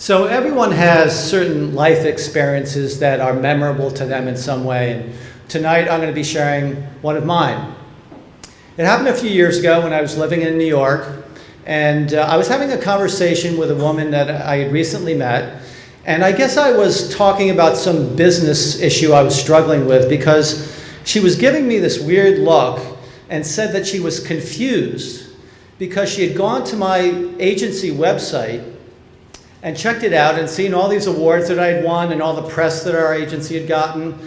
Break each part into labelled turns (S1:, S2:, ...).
S1: So everyone has certain life experiences that are memorable to them in some way. And tonight I'm going to be sharing one of mine. It happened a few years ago when I was living in New York, and I was having a conversation with a woman that I had recently met. And I guess I was talking about some business issue I was struggling with, because she was giving me this weird look and said that she was confused because she had gone to my agency website and checked it out and seen all these awards that I had won and all the press that our agency had gotten,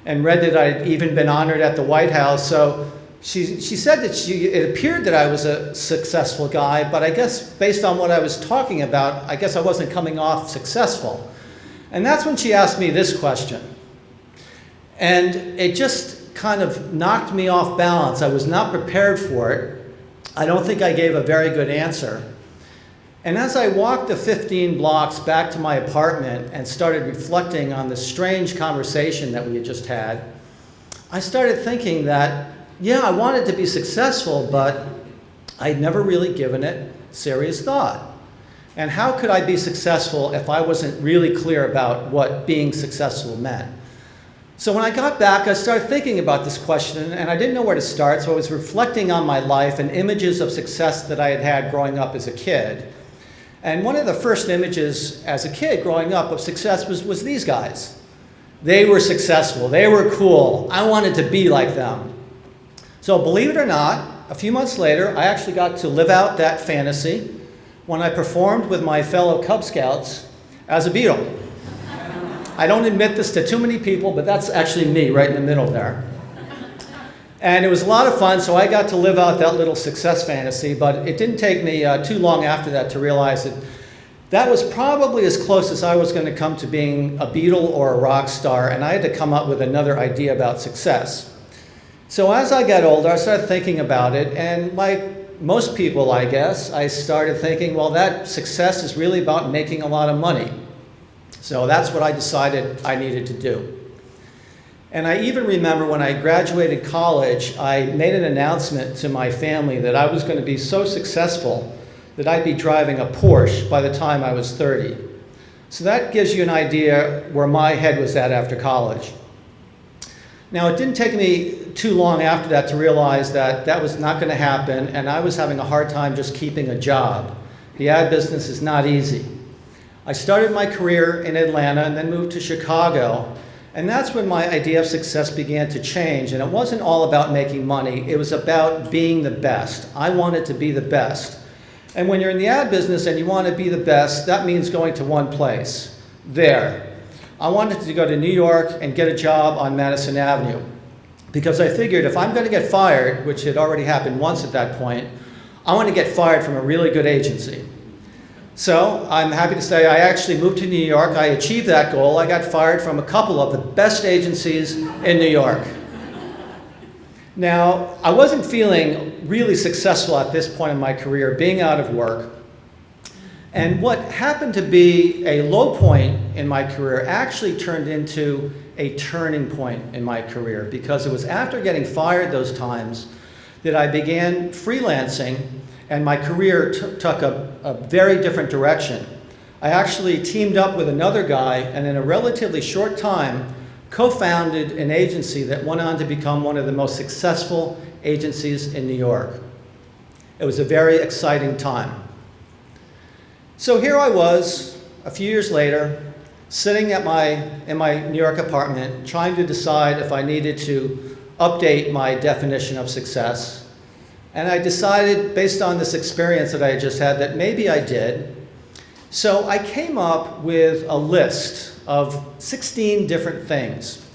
S1: and read that I'd even been honored at the White House. So she said that it appeared that I was a successful guy, but I guess based on what I was talking about, I guess I wasn't coming off successful. And that's when she asked me this question. And it just kind of knocked me off balance. I was not prepared for it. I don't think I gave a very good answer. And as I walked the 15 blocks back to my apartment and started reflecting on the strange conversation that we had just had, I started thinking that, yeah, I wanted to be successful, but I'd never really given it serious thought. And how could I be successful if I wasn't really clear about what being successful meant? So when I got back, I started thinking about this question, and I didn't know where to start, so I was reflecting on my life and images of success that I had had growing up as a kid. And one of the first images as a kid growing up of success was these guys. They were successful. They were cool. I wanted to be like them. So believe it or not, a few months later, I actually got to live out that fantasy when I performed with my fellow Cub Scouts as a Beatle. I don't admit this to too many people, but that's actually me right in the middle there. And it was a lot of fun, so I got to live out that little success fantasy, but it didn't take me too long after that to realize that that was probably as close as I was going to come to being a Beatle or a rock star, and I had to come up with another idea about success. So as I got older, I started thinking about it, and like most people, I guess, I started thinking, well, that success is really about making a lot of money. So that's what I decided I needed to do. And I even remember when I graduated college, I made an announcement to my family that I was going to be so successful that I'd be driving a Porsche by the time I was 30. So that gives you an idea where my head was at after college. Now, it didn't take me too long after that to realize that that was not going to happen, and I was having a hard time just keeping a job. The ad business is not easy. I started my career in Atlanta and then moved to Chicago. And that's when my idea of success began to change. And it wasn't all about making money. It was about being the best. I wanted to be the best. And when you're in the ad business and you want to be the best, that means going to one place, there. I wanted to go to New York and get a job on Madison Avenue, because I figured if I'm going to get fired, which had already happened once at that point, I want to get fired from a really good agency. So I'm happy to say I actually moved to New York. I achieved that goal. I got fired from a couple of the best agencies in New York. Now, I wasn't feeling really successful at this point in my career, being out of work. And what happened to be a low point in my career actually turned into a turning point in my career, because it was after getting fired those times that I began freelancing, and my career took a very different direction. I actually teamed up with another guy, and in a relatively short time, co-founded an agency that went on to become one of the most successful agencies in New York. It was a very exciting time. So here I was, a few years later, sitting in my New York apartment, trying to decide if I needed to update my definition of success. And I decided, based on this experience that I had just had, that maybe I did. So I came up with a list of 16 different things.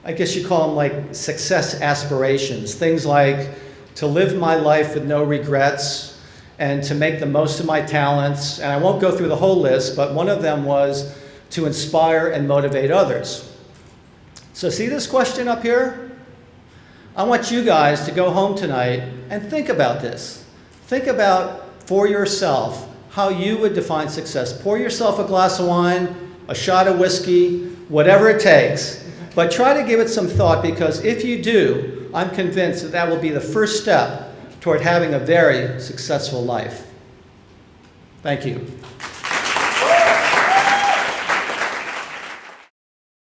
S1: I guess you call them like success aspirations. Things like to live my life with no regrets and to make the most of my talents. And I won't go through the whole list, but one of them was to inspire and motivate others. So see this question up here? I want you guys to go home tonight and think about this. Think about, for yourself, how you would define success. Pour yourself a glass of wine, a shot of whiskey, whatever it takes. But try to give it some thought, because if you do, I'm convinced that that will be the first step toward having a very successful life. Thank you.